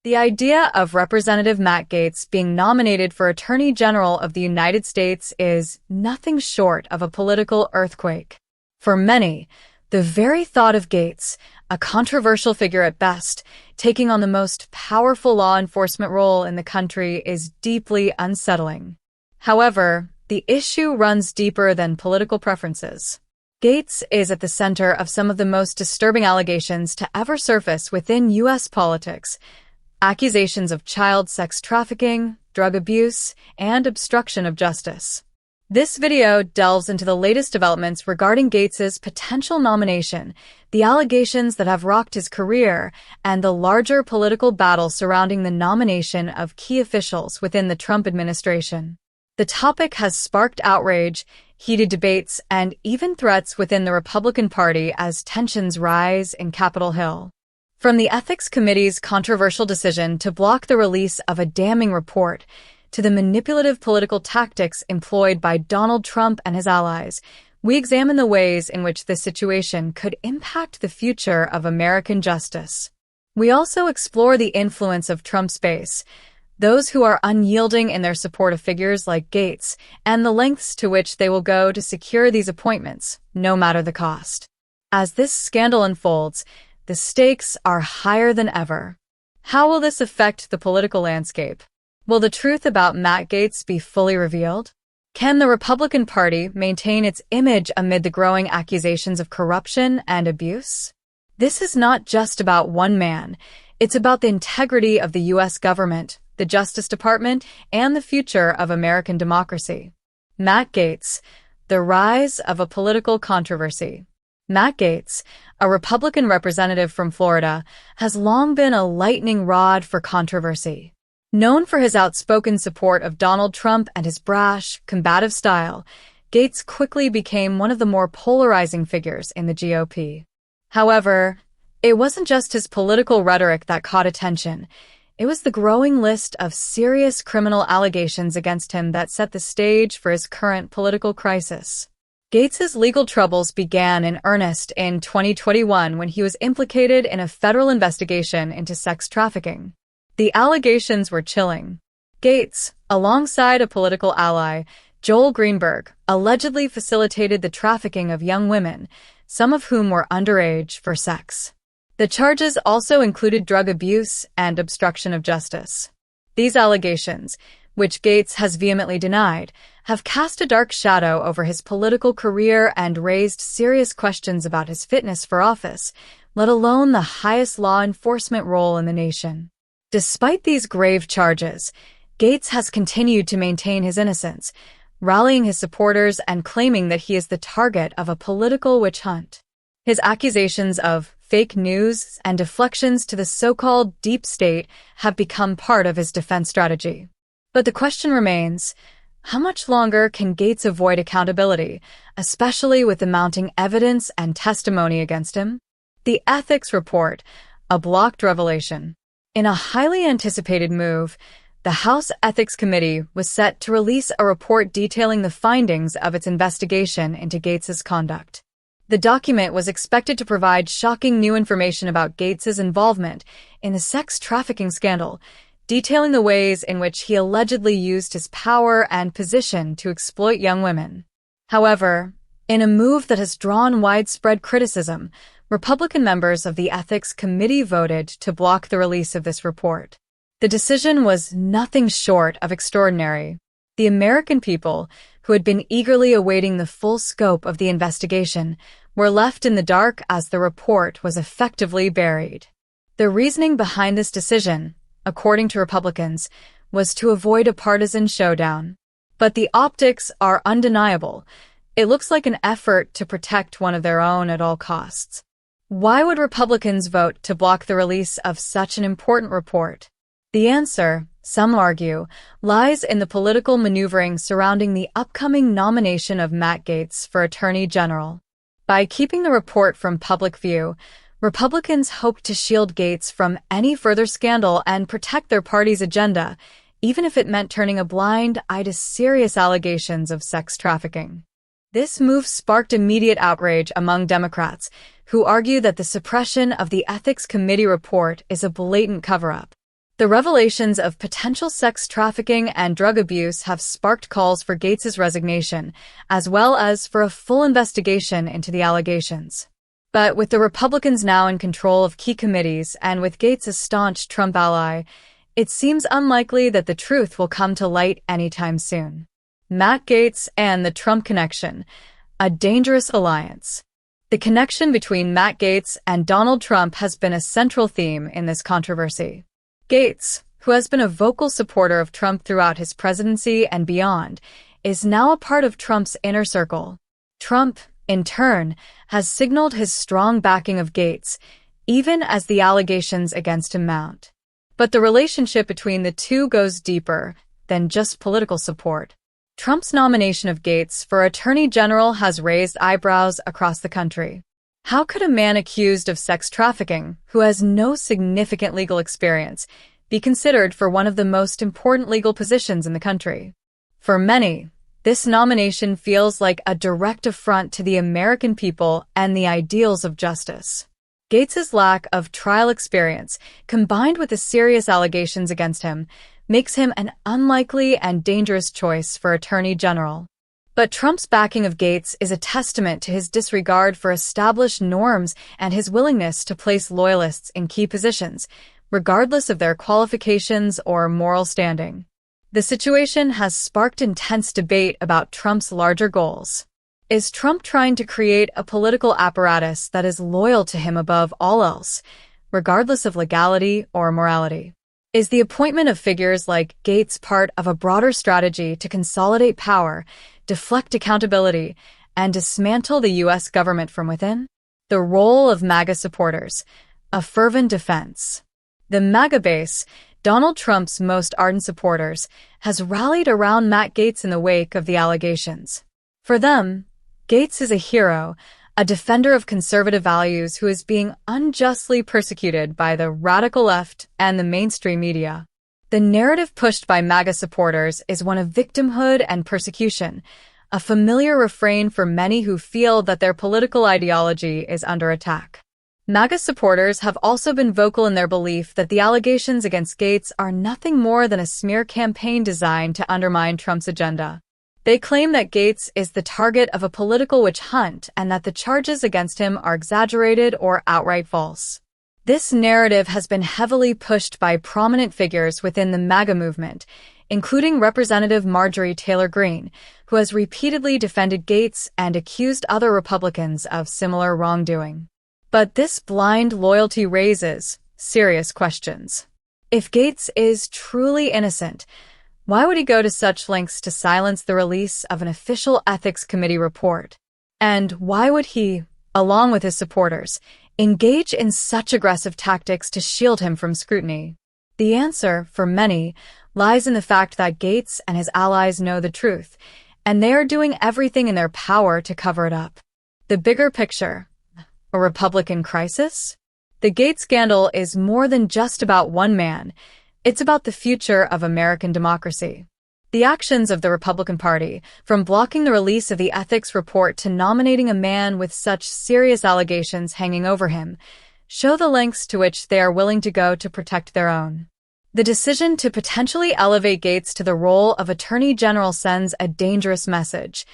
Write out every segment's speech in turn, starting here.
The idea of Representative Matt Gaetz being nominated for Attorney General of the United States is nothing short of a political earthquake. For many, the very thought of Gaetz, a controversial figure at best, taking on the most powerful law enforcement role in the country is deeply unsettling. However, the issue runs deeper than political preferences. Gaetz is at the center of some of the most disturbing allegations to ever surface within U.S. politics. Accusations of child sex trafficking, drug abuse, and obstruction of justice. This video delves into the latest developments regarding Gaetz's potential nomination, the allegations that have rocked his career, and the larger political battle surrounding the nomination of key officials within the Trump administration. The topic has sparked outrage, heated debates, and even threats within the Republican Party as tensions rise in Capitol Hill. From the Ethics Committee's controversial decision to block the release of a damning report, to the manipulative political tactics employed by Donald Trump and his allies, we examine the ways in which this situation could impact the future of American justice. We also explore the influence of Trump's base, those who are unyielding in their support of figures like Gaetz, and the lengths to which they will go to secure these appointments, no matter the cost. As this scandal unfolds, the stakes are higher than ever. How will this affect the political landscape? Will the truth about Matt Gaetz be fully revealed? Can the Republican Party maintain its image amid the growing accusations of corruption and abuse? This is not just about one man. It's about the integrity of the U.S. government, the Justice Department, and the future of American democracy. Matt Gaetz, the rise of a political controversy. Matt Gaetz, a Republican representative from Florida, has long been a lightning rod for controversy. Known for his outspoken support of Donald Trump and his brash, combative style, Gaetz quickly became one of the more polarizing figures in the GOP. However, it wasn't just his political rhetoric that caught attention. It was the growing list of serious criminal allegations against him that set the stage for his current political crisis. Gaetz's legal troubles began in earnest in 2021 when he was implicated in a federal investigation into sex trafficking. The allegations were chilling. Gaetz, alongside a political ally, Joel Greenberg, allegedly facilitated the trafficking of young women, some of whom were underage, for sex. The charges also included drug abuse and obstruction of justice. These allegations, which Gaetz has vehemently denied, have cast a dark shadow over his political career and raised serious questions about his fitness for office, let alone the highest law enforcement role in the nation. Despite these grave charges, Gaetz has continued to maintain his innocence, rallying his supporters and claiming that he is the target of a political witch hunt. His accusations of fake news and deflections to the so-called deep state have become part of his defense strategy. But the question remains, how much longer can Gaetz avoid accountability, especially with the mounting evidence and testimony against him? The ethics report, a blocked revelation. In a highly anticipated move, the House Ethics Committee was set to release a report detailing the findings of its investigation into Gaetz's conduct. The document was expected to provide shocking new information about Gaetz's involvement in the sex trafficking scandal, detailing the ways in which he allegedly used his power and position to exploit young women. However, in a move that has drawn widespread criticism, Republican members of the Ethics Committee voted to block the release of this report. The decision was nothing short of extraordinary. The American people, who had been eagerly awaiting the full scope of the investigation, were left in the dark as the report was effectively buried. The reasoning behind this decision, according to Republicans, was to avoid a partisan showdown. But the optics are undeniable. It looks like an effort to protect one of their own at all costs. Why would Republicans vote to block the release of such an important report? The answer, some argue, lies in the political maneuvering surrounding the upcoming nomination of Matt Gaetz for Attorney General. By keeping the report from public view, Republicans hope to shield Gaetz from any further scandal and protect their party's agenda, even if it meant turning a blind eye to serious allegations of sex trafficking. This move sparked immediate outrage among Democrats, who argue that the suppression of the Ethics Committee report is a blatant cover-up. The revelations of potential sex trafficking and drug abuse have sparked calls for Gaetz's resignation, as well as for a full investigation into the allegations. But with the Republicans now in control of key committees and with Gaetz a staunch Trump ally, it seems unlikely that the truth will come to light anytime soon. Matt Gaetz and the Trump connection, a dangerous alliance. The connection between Matt Gaetz and Donald Trump has been a central theme in this controversy. Gaetz, who has been a vocal supporter of Trump throughout his presidency and beyond, is now a part of Trump's inner circle. Trump, in turn, has signaled his strong backing of Gaetz, even as the allegations against him mount. But the relationship between the two goes deeper than just political support. Trump's nomination of Gaetz for Attorney General has raised eyebrows across the country. How could a man accused of sex trafficking, who has no significant legal experience, be considered for one of the most important legal positions in the country? For many, this nomination feels like a direct affront to the American people and the ideals of justice. Gaetz's lack of trial experience, combined with the serious allegations against him, makes him an unlikely and dangerous choice for Attorney General. But Trump's backing of Gaetz is a testament to his disregard for established norms and his willingness to place loyalists in key positions, regardless of their qualifications or moral standing. The situation has sparked intense debate about Trump's larger goals. Is Trump trying to create a political apparatus that is loyal to him above all else, regardless of legality or morality? Is the appointment of figures like Gaetz part of a broader strategy to consolidate power, deflect accountability, and dismantle the U.S. government from within? The role of MAGA supporters, a fervent defense. The Maga Base, Donald Trump's most ardent supporters, has rallied around Matt Gaetz in the wake of the allegations. For them, Gaetz is a hero, a defender of conservative values who is being unjustly persecuted by the radical left and the mainstream media. The narrative pushed by MAGA supporters is one of victimhood and persecution, a familiar refrain for many who feel that their political ideology is under attack. MAGA supporters have also been vocal in their belief that the allegations against Gaetz are nothing more than a smear campaign designed to undermine Trump's agenda. They claim that Gaetz is the target of a political witch hunt and that the charges against him are exaggerated or outright false. This narrative has been heavily pushed by prominent figures within the MAGA movement, including Representative Marjorie Taylor Greene, who has repeatedly defended Gaetz and accused other Republicans of similar wrongdoing. But this blind loyalty raises serious questions. If Gaetz is truly innocent, why would he go to such lengths to silence the release of an official ethics committee report? And why would he, along with his supporters, engage in such aggressive tactics to shield him from scrutiny? The answer, for many, lies in the fact that Gaetz and his allies know the truth, and they are doing everything in their power to cover it up. The bigger picture: a Republican crisis? The Gaetz scandal is more than just about one man. It's about the future of American democracy. The actions of the Republican Party, from blocking the release of the ethics report to nominating a man with such serious allegations hanging over him, show the lengths to which they are willing to go to protect their own. The decision to potentially elevate Gaetz to the role of Attorney General sends a dangerous message: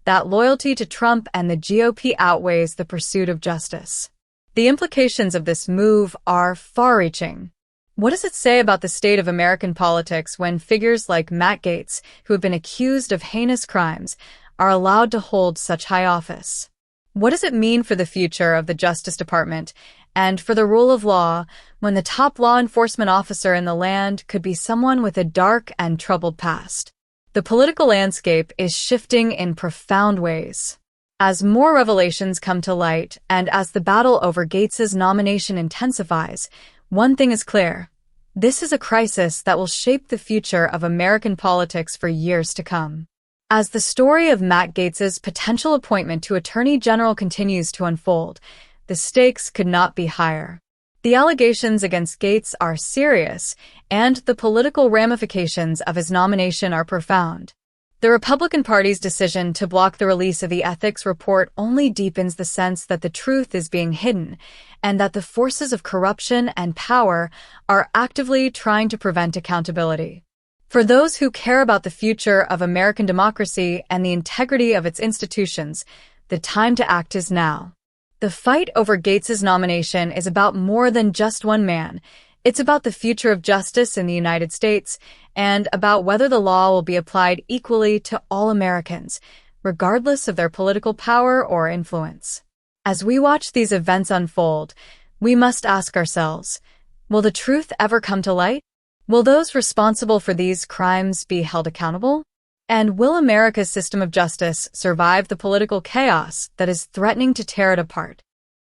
that loyalty to Trump and the GOP outweighs the pursuit of justice. The implications of this move are far-reaching. What does it say about the state of American politics when figures like Matt Gaetz, who have been accused of heinous crimes, are allowed to hold such high office? What does it mean for the future of the Justice Department and for the rule of law when the top law enforcement officer in the land could be someone with a dark and troubled past? The political landscape is shifting in profound ways. As more revelations come to light and as the battle over Gaetz's nomination intensifies, one thing is clear: this is a crisis that will shape the future of American politics for years to come. As the story of Matt Gaetz's potential appointment to Attorney General continues to unfold, the stakes could not be higher. The allegations against Gaetz are serious, and the political ramifications of his nomination are profound. The Republican Party's decision to block the release of the ethics report only deepens the sense that the truth is being hidden and that the forces of corruption and power are actively trying to prevent accountability. For those who care about the future of American democracy and the integrity of its institutions, the time to act is now. The fight over Gaetz's nomination is about more than just one man. It's about the future of justice in the United States and about whether the law will be applied equally to all Americans, regardless of their political power or influence. As we watch these events unfold, we must ask ourselves, will the truth ever come to light? Will those responsible for these crimes be held accountable? And will America's system of justice survive the political chaos that is threatening to tear it apart?